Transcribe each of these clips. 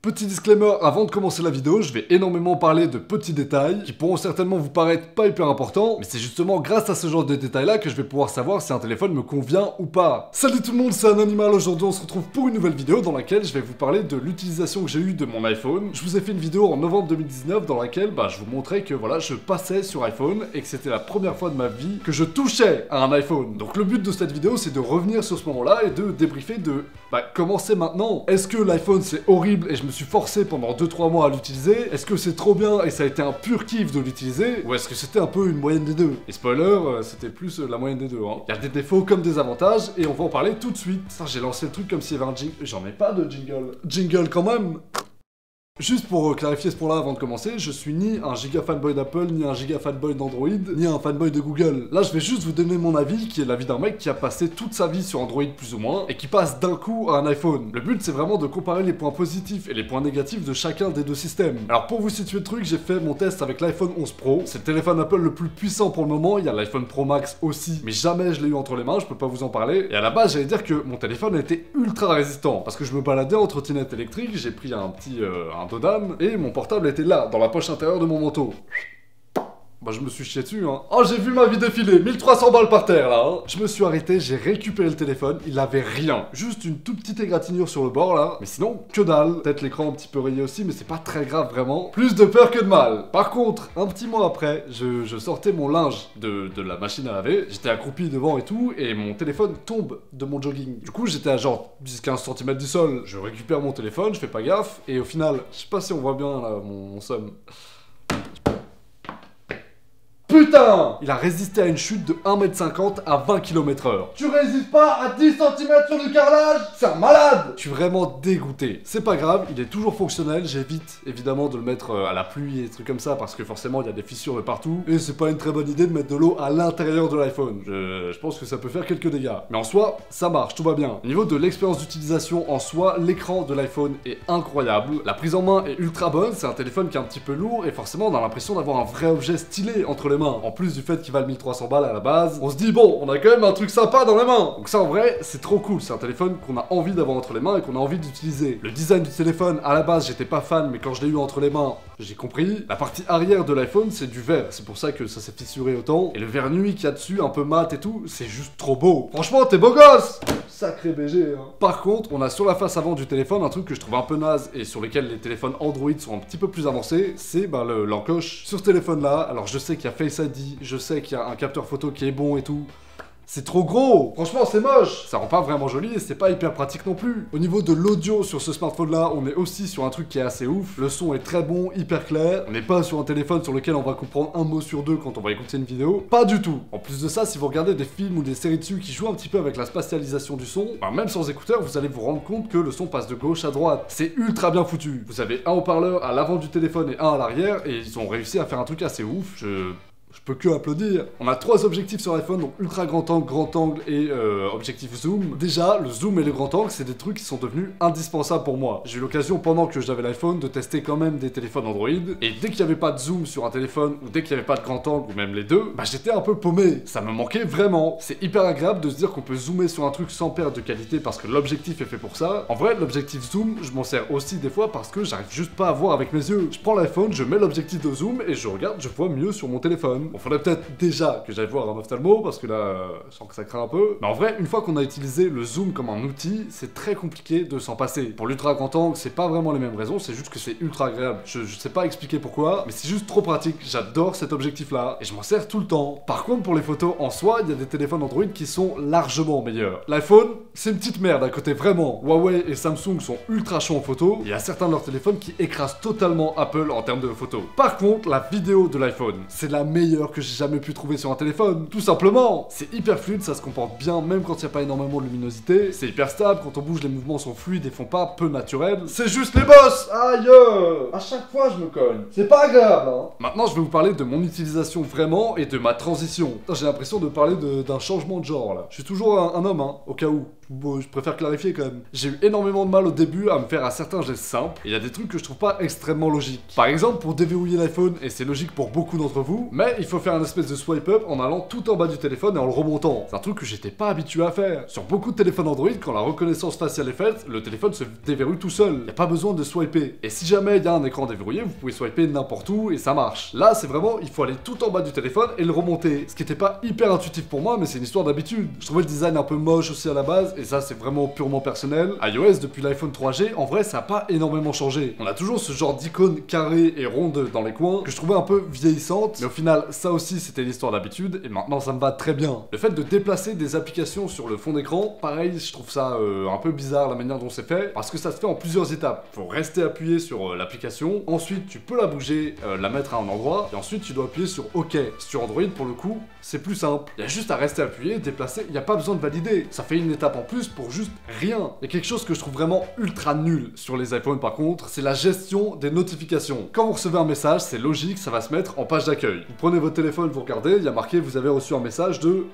Petit disclaimer, avant de commencer la vidéo, je vais énormément parler de petits détails qui pourront certainement vous paraître pas hyper importants, mais c'est justement grâce à ce genre de détails là que je vais pouvoir savoir si un téléphone me convient ou pas. Salut tout le monde, c'est un animal. Aujourd'hui on se retrouve pour une nouvelle vidéo dans laquelle je vais vous parler de l'utilisation que j'ai eue de mon iPhone. Je vous ai fait une vidéo en novembre 2019 dans laquelle je vous montrais que voilà, je passais sur iPhone et que c'était la première fois de ma vie que je touchais à un iPhone. Donc le but de cette vidéo c'est de revenir sur ce moment là et de débriefer de comment c'est maintenant. Est-ce que l'iPhone c'est horrible et je me suis forcé pendant 2-3 mois à l'utiliser? Est-ce que c'est trop bien et ça a été un pur kiff de l'utiliser? Ou est-ce que c'était un peu une moyenne des deux? Et spoiler, c'était plus la moyenne des deux, hein. Il y a des défauts comme des avantages et on va en parler tout de suite. J'ai lancé le truc comme s'il y avait un jingle. J'en ai pas de jingle. Jingle quand même. Juste pour clarifier ce point-là avant de commencer, je suis ni un giga fanboy d'Apple, ni un giga fanboy d'Android, ni un fanboy de Google. Là, je vais juste vous donner mon avis, qui est l'avis d'un mec qui a passé toute sa vie sur Android plus ou moins, et qui passe d'un coup à un iPhone. Le but, c'est vraiment de comparer les points positifs et les points négatifs de chacun des deux systèmes. Alors pour vous situer le truc, j'ai fait mon test avec l'iPhone 11 Pro. C'est le téléphone Apple le plus puissant pour le moment, il y a l'iPhone Pro Max aussi, mais jamais je l'ai eu entre les mains, je peux pas vous en parler. Et à la base, j'allais dire que mon téléphone était ultra résistant, parce que je me baladais en trottinette électrique, j'ai pris un petit un Dodan, et mon portable était là, dans la poche intérieure de mon manteau. Je me suis chié dessus, hein. Oh, j'ai vu ma vie défiler, 1300 balles par terre, là, hein. Je me suis arrêté, j'ai récupéré le téléphone, il avait rien. Juste une toute petite égratignure sur le bord, là. Mais sinon, que dalle. Peut-être l'écran un petit peu rayé aussi, mais c'est pas très grave, vraiment. Plus de peur que de mal. Par contre, un petit mois après, je sortais mon linge de la machine à laver. J'étais accroupi devant et tout, et mon téléphone tombe de mon jogging. Du coup, j'étais à genre 10-15 cm du sol. Je récupère mon téléphone, je fais pas gaffe, et au final, je sais pas si on voit bien, là, mon somme. Putain! Il a résisté à une chute de 1,50 m à 20 km/h. Tu résistes pas à 10 cm sur du carrelage? C'est un malade! Je suis vraiment dégoûté. C'est pas grave, il est toujours fonctionnel. J'évite évidemment de le mettre à la pluie et des trucs comme ça parce que forcément il y a des fissures de partout. Et c'est pas une très bonne idée de mettre de l'eau à l'intérieur de l'iPhone. Je pense que ça peut faire quelques dégâts. Mais en soi, ça marche, tout va bien. Au niveau de l'expérience d'utilisation en soi, l'écran de l'iPhone est incroyable. La prise en main est ultra bonne. C'est un téléphone qui est un petit peu lourd et forcément on a l'impression d'avoir un vrai objet stylé entre les mains. En plus du fait qu'il valent 1300 balles à la base, on se dit bon, on a quand même un truc sympa dans les mains. Donc ça en vrai, c'est trop cool. C'est un téléphone qu'on a envie d'avoir entre les mains et qu'on a envie d'utiliser. Le design du téléphone, à la base, j'étais pas fan, mais quand je l'ai eu entre les mains, j'ai compris. La partie arrière de l'iPhone, c'est du verre. C'est pour ça que ça s'est fissuré autant. Et le verre nuit qu'il y a dessus, un peu mat et tout, c'est juste trop beau. Franchement, t'es beau gosse! Sacré BG, hein. Par contre, on a sur la face avant du téléphone un truc que je trouve un peu naze et sur lequel les téléphones Android sont un petit peu plus avancés, c'est l'encoche. Sur ce téléphone là, alors je sais qu'il y a Face ID, je sais qu'il y a un capteur photo qui est bon et tout. C'est trop gros! Franchement, c'est moche! Ça rend pas vraiment joli et c'est pas hyper pratique non plus. Au niveau de l'audio sur ce smartphone là, on est aussi sur un truc qui est assez ouf. Le son est très bon, hyper clair. On n'est pas sur un téléphone sur lequel on va comprendre un mot sur deux quand on va écouter une vidéo. Pas du tout! En plus de ça, si vous regardez des films ou des séries dessus qui jouent un petit peu avec la spatialisation du son, même sans écouteurs, vous allez vous rendre compte que le son passe de gauche à droite. C'est ultra bien foutu. Vous avez un haut-parleur à l'avant du téléphone et un à l'arrière et ils ont réussi à faire un truc assez ouf. Je peux que applaudir. On a 3 objectifs sur iPhone, donc ultra grand angle et objectif zoom. Déjà, le zoom et le grand angle, c'est des trucs qui sont devenus indispensables pour moi. J'ai eu l'occasion, pendant que j'avais l'iPhone, de tester quand même des téléphones Android. Et dès qu'il n'y avait pas de zoom sur un téléphone, ou dès qu'il n'y avait pas de grand angle, ou même les deux, j'étais un peu paumé. Ça me manquait vraiment. C'est hyper agréable de se dire qu'on peut zoomer sur un truc sans perdre de qualité parce que l'objectif est fait pour ça. En vrai, l'objectif zoom, je m'en sers aussi des fois parce que j'arrive juste pas à voir avec mes yeux. Je prends l'iPhone, je mets l'objectif de zoom et je regarde, je vois mieux sur mon téléphone. Bon, faudrait peut-être déjà que j'aille voir un ophtalmo parce que là, je sens que ça craint un peu. Mais en vrai, une fois qu'on a utilisé le zoom comme un outil, c'est très compliqué de s'en passer. Pour l'ultra grand angle, c'est pas vraiment les mêmes raisons, c'est juste que c'est ultra agréable. Je sais pas expliquer pourquoi, mais c'est juste trop pratique. J'adore cet objectif-là et je m'en sers tout le temps. Par contre, pour les photos en soi, il y a des téléphones Android qui sont largement meilleurs. L'iPhone, c'est une petite merde à côté, vraiment. Huawei et Samsung sont ultra chauds en photo. Il y a certains de leurs téléphones qui écrasent totalement Apple en termes de photos. Par contre, la vidéo de l'iPhone, c'est la meilleure que j'ai jamais pu trouver sur un téléphone, tout simplement. C'est hyper fluide, ça se comporte bien même quand il n'y a pas énormément de luminosité. C'est hyper stable, quand on bouge les mouvements sont fluides et font pas peu naturels. C'est juste les boss. Aïe. À chaque fois je me cogne. C'est pas agréable, hein. Maintenant je vais vous parler de mon utilisation vraiment et de ma transition. J'ai l'impression de parler d'un changement de genre là. Je suis toujours un homme, hein, au cas où. bon, je préfère clarifier quand même. J'ai eu énormément de mal au début à me faire à certains gestes simples, et il y a des trucs que je trouve pas extrêmement logiques. Par exemple, pour déverrouiller l'iPhone, et c'est logique pour beaucoup d'entre vous, mais il faut faire un espèce de swipe up en allant tout en bas du téléphone et en le remontant. C'est un truc que j'étais pas habitué à faire. Sur beaucoup de téléphones Android, quand la reconnaissance faciale est faite, le téléphone se déverrouille tout seul. Y a pas besoin de swiper. Et si jamais il y a un écran déverrouillé, vous pouvez swiper n'importe où et ça marche. Là, c'est vraiment, il faut aller tout en bas du téléphone et le remonter. Ce qui était pas hyper intuitif pour moi, mais c'est une histoire d'habitude. Je trouvais le design un peu moche aussi à la base, et ça c'est vraiment purement personnel. iOS, depuis l'iPhone 3G, en vrai, ça a pas énormément changé. On a toujours ce genre d'icône carrée et ronde dans les coins, que je trouvais un peu vieillissante, mais au final, ça aussi c'était l'histoire d'habitude, et maintenant ça me va très bien. Le fait de déplacer des applications sur le fond d'écran, pareil, je trouve ça un peu bizarre la manière dont c'est fait, parce que ça se fait en plusieurs étapes. Faut rester appuyé sur l'application, ensuite tu peux la bouger, la mettre à un endroit, et ensuite tu dois appuyer sur OK. Sur Android, pour le coup, c'est plus simple. Il y a juste à rester appuyé, déplacer, il n'y a pas besoin de valider. Ça fait une étape en plus pour juste rien. Il y a quelque chose que je trouve vraiment ultra nul sur les iPhones par contre, c'est la gestion des notifications. Quand vous recevez un message, c'est logique, ça va se mettre en page d'accueil. Vous prenez votre téléphone, vous regardez, il y a marqué vous avez reçu un message de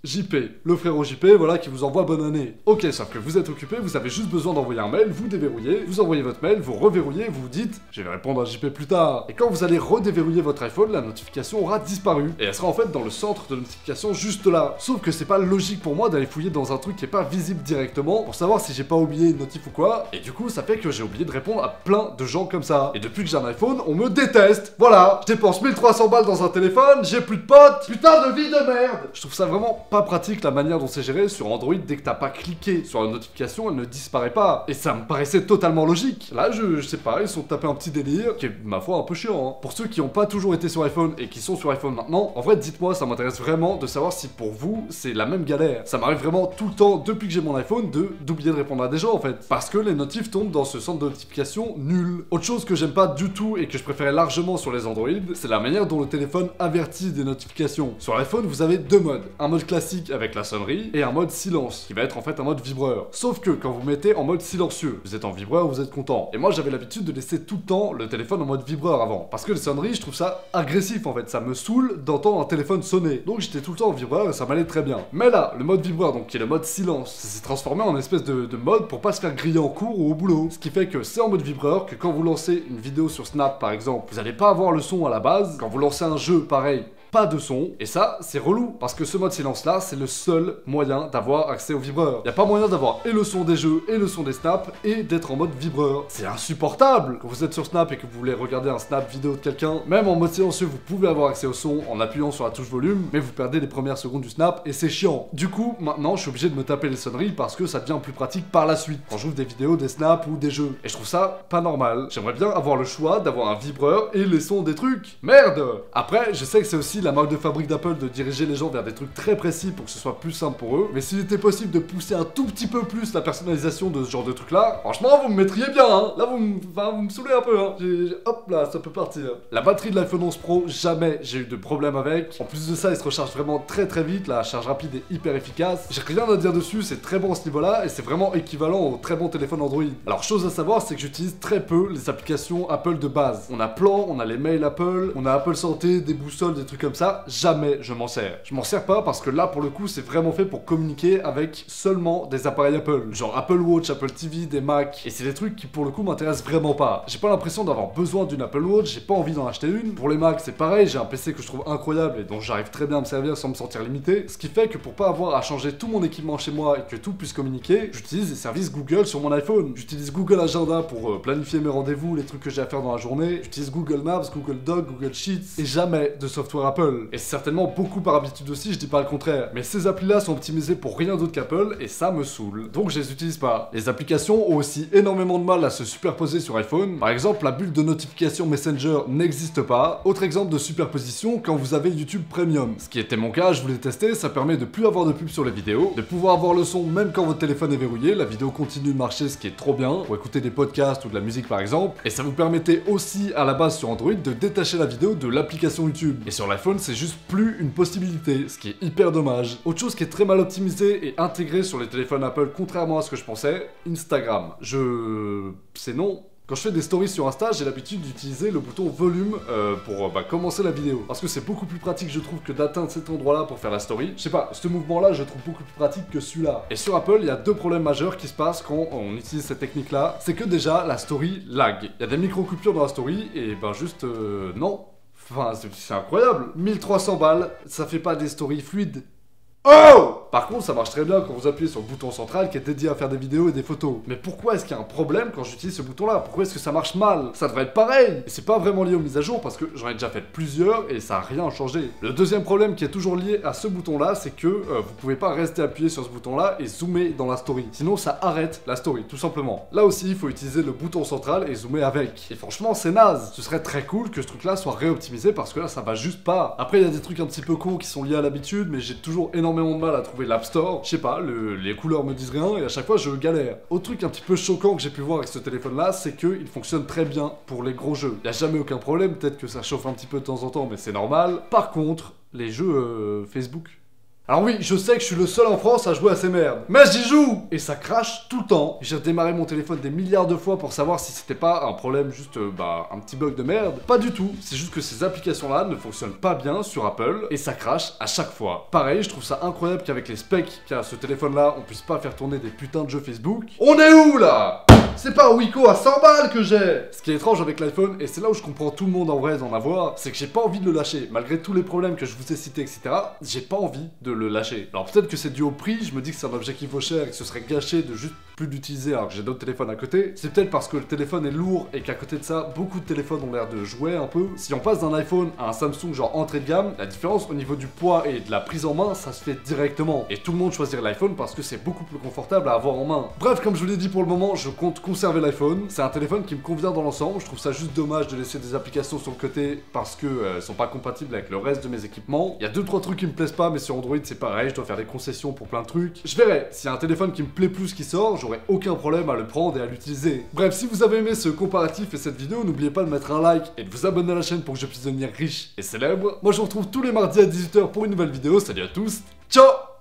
JP, le frérot JP, voilà, qui vous envoie bonne année. Ok, sauf que vous êtes occupé, vous avez juste besoin d'envoyer un mail, vous déverrouillez, vous envoyez votre mail, vous reverrouillez, vous vous dites, je vais répondre à JP plus tard. Et quand vous allez redéverrouiller votre iPhone, la notification aura disparu. Et elle sera en fait dans le centre de notification juste là. Sauf que c'est pas logique pour moi d'aller fouiller dans un truc qui est pas visible directement pour savoir si j'ai pas oublié une notif ou quoi. Et du coup, ça fait que j'ai oublié de répondre à plein de gens comme ça. Et depuis que j'ai un iPhone, on me déteste. Voilà, je dépense 1300 balles dans un téléphone, j'ai plus de potes, putain de vie de merde. Je trouve ça vraiment pas pratique la manière dont c'est géré sur Android. Dès que t'as pas cliqué sur la notification, elle ne disparaît pas. Et ça me paraissait totalement logique. Là, je sais pas, ils sont tapés un petit délire qui est, ma foi, un peu chiant. Hein. Pour ceux qui ont pas toujours été sur iPhone et qui sont sur iPhone maintenant, en vrai, dites-moi, ça m'intéresse vraiment de savoir si pour vous, c'est la même galère. Ça m'arrive vraiment tout le temps, depuis que j'ai mon iPhone, d'oublier de répondre à des gens, en fait. Parce que les notifs tombent dans ce centre de notification nul. Autre chose que j'aime pas du tout et que je préférais largement sur les Android, c'est la manière dont le téléphone avertit des notifications. Sur l'iPhone, vous avez deux modes. Un mode classique avec la sonnerie et un mode silence, qui va être en fait un mode vibreur. Sauf que quand vous mettez en mode silencieux, vous êtes en vibreur, vous êtes content. Et moi j'avais l'habitude de laisser tout le temps le téléphone en mode vibreur avant. Parce que les sonneries, je trouve ça agressif en fait, ça me saoule d'entendre un téléphone sonner. Donc j'étais tout le temps en vibreur et ça m'allait très bien. Mais là, le mode vibreur, donc qui est le mode silence, ça s'est transformé en espèce de mode pour pas se faire griller en cours ou au boulot. Ce qui fait que c'est en mode vibreur que quand vous lancez une vidéo sur Snap par exemple, vous allez pas avoir le son à la base. Quand vous lancez un jeu, pareil, pas de son, et ça, c'est relou, parce que ce mode silence-là, c'est le seul moyen d'avoir accès au vibreur. Y a pas moyen d'avoir et le son des jeux, et le son des snaps, et d'être en mode vibreur. C'est insupportable! Quand vous êtes sur Snap et que vous voulez regarder un snap vidéo de quelqu'un, même en mode silencieux, vous pouvez avoir accès au son en appuyant sur la touche volume, mais vous perdez les premières secondes du snap, et c'est chiant. Du coup, maintenant, je suis obligé de me taper les sonneries, parce que ça devient plus pratique par la suite, quand j'ouvre des vidéos, des snaps ou des jeux. Et je trouve ça pas normal. J'aimerais bien avoir le choix d'avoir un vibreur et les sons des trucs. Merde! Après, je sais que c'est aussi la marque de fabrique d'Apple de diriger les gens vers des trucs très précis pour que ce soit plus simple pour eux, mais s'il était possible de pousser un tout petit peu plus la personnalisation de ce genre de trucs là, franchement vous me mettriez bien hein. Là vous me saoulez un peu hein. Hop là, ça peut partir. La batterie de l'iPhone 11 Pro, jamais j'ai eu de problème avec. En plus de ça, il se recharge vraiment très vite, la charge rapide est hyper efficace. J'ai rien à dire dessus, c'est très bon à ce niveau là et c'est vraiment équivalent au très bon téléphone Android. Alors chose à savoir, c'est que j'utilise très peu les applications Apple de base. On a Plan, on a les mails Apple, on a Apple Santé, des boussoles, des trucs comme ça. Jamais je m'en sers. Je m'en sers pas parce que là pour le coup c'est vraiment fait pour communiquer avec seulement des appareils Apple. Genre Apple Watch, Apple TV, des Mac. Et c'est des trucs qui pour le coup m'intéressent vraiment pas. J'ai pas l'impression d'avoir besoin d'une Apple Watch, j'ai pas envie d'en acheter une. Pour les Mac c'est pareil, j'ai un PC que je trouve incroyable et dont j'arrive très bien à me servir sans me sentir limité. Ce qui fait que pour pas avoir à changer tout mon équipement chez moi et que tout puisse communiquer, j'utilise les services Google sur mon iPhone. J'utilise Google Agenda pour planifier mes rendez-vous, les trucs que j'ai à faire dans la journée. J'utilise Google Maps, Google Doc, Google Sheets et jamais de software Apple. Et c'est certainement beaucoup par habitude aussi, je dis pas le contraire. Mais ces applis-là sont optimisées pour rien d'autre qu'Apple et ça me saoule. Donc je les utilise pas. Les applications ont aussi énormément de mal à se superposer sur iPhone. Par exemple, la bulle de notification Messenger n'existe pas. Autre exemple de superposition, quand vous avez YouTube Premium. Ce qui était mon cas, je voulais tester, ça permet de plus avoir de pub sur les vidéos, de pouvoir avoir le son même quand votre téléphone est verrouillé, la vidéo continue de marcher, ce qui est trop bien, pour écouter des podcasts ou de la musique par exemple. Et ça vous permettait aussi à la base sur Android de détacher la vidéo de l'application YouTube. Et sur l'iPhone, c'est juste plus une possibilité, ce qui est hyper dommage. Autre chose qui est très mal optimisé et intégré sur les téléphones Apple, contrairement à ce que je pensais, Instagram. C'est non. Quand je fais des stories sur Insta, j'ai l'habitude d'utiliser le bouton volume pour commencer la vidéo. Parce que c'est beaucoup plus pratique, je trouve, que d'atteindre cet endroit-là pour faire la story. Je sais pas, ce mouvement-là, je trouve beaucoup plus pratique que celui-là. Et sur Apple, il y a deux problèmes majeurs qui se passent quand on utilise cette technique-là. C'est que déjà, la story lag. Il y a des micro-coupures dans la story et juste, non. Enfin, c'est incroyable. 1300 balles, ça fait pas des stories fluides. Oh! Par contre, ça marche très bien quand vous appuyez sur le bouton central qui est dédié à faire des vidéos et des photos. Mais pourquoi est-ce qu'il y a un problème quand j'utilise ce bouton-là? Pourquoi est-ce que ça marche mal? Ça devrait être pareil! Et c'est pas vraiment lié aux mises à jour parce que j'en ai déjà fait plusieurs et ça a rien changé. Le deuxième problème qui est toujours lié à ce bouton-là, c'est que vous pouvez pas rester appuyé sur ce bouton-là et zoomer dans la story. Sinon, ça arrête la story, tout simplement. Là aussi, il faut utiliser le bouton central et zoomer avec. Et franchement, c'est naze. Ce serait très cool que ce truc-là soit réoptimisé parce que là, ça va juste pas. Après, il y a des trucs un petit peu cons qui sont liés à l'habitude, mais j'ai toujours énormément de mal à trouver l'App Store. Je sais pas, les couleurs me disent rien et à chaque fois je galère. Autre truc un petit peu choquant que j'ai pu voir avec ce téléphone là, c'est qu'il fonctionne très bien pour les gros jeux. Y a jamais aucun problème, peut-être que ça chauffe un petit peu de temps en temps mais c'est normal. Par contre, les jeux Facebook... Alors oui, je sais que je suis le seul en France à jouer à ces merdes, mais j'y joue! Et ça crache tout le temps. J'ai redémarré mon téléphone des milliards de fois pour savoir si c'était pas un problème juste, un petit bug de merde. Pas du tout, c'est juste que ces applications-là ne fonctionnent pas bien sur Apple, et ça crache à chaque fois. Pareil, je trouve ça incroyable qu'avec les specs qu'il y a à ce téléphone-là, on puisse pas faire tourner des putains de jeux Facebook. On est où, là? C'est pas un Wiko à 100 balles que j'ai! Ce qui est étrange avec l'iPhone, et c'est là où je comprends tout le monde en vrai d'en avoir, c'est que j'ai pas envie de le lâcher. Malgré tous les problèmes que je vous ai cités, etc., j'ai pas envie de le lâcher. Alors peut-être que c'est dû au prix, je me dis que c'est un objet qui vaut cher et que ce serait gâché de juste plus l'utiliser alors que j'ai d'autres téléphones à côté. C'est peut-être parce que le téléphone est lourd et qu'à côté de ça, beaucoup de téléphones ont l'air de jouer un peu. Si on passe d'un iPhone à un Samsung genre entrée de gamme, la différence au niveau du poids et de la prise en main, ça se fait directement. Et tout le monde choisirait l'iPhone parce que c'est beaucoup plus confortable à avoir en main. Bref, comme je vous l'ai dit pour le moment, je compte conserver l'iPhone. C'est un téléphone qui me convient dans l'ensemble. Je trouve ça juste dommage de laisser des applications sur le côté parce que elles sont pas compatibles avec le reste de mes équipements. Il y a 2-3 trucs qui me plaisent pas, mais sur Android c'est pareil, je dois faire des concessions pour plein de trucs. Je verrai. S'il y a un téléphone qui me plaît plus qui sort, j'aurai aucun problème à le prendre et à l'utiliser. Bref, si vous avez aimé ce comparatif et cette vidéo, n'oubliez pas de mettre un like et de vous abonner à la chaîne pour que je puisse devenir riche et célèbre. Moi je vous retrouve tous les mardis à 18 h pour une nouvelle vidéo. Salut à tous, ciao!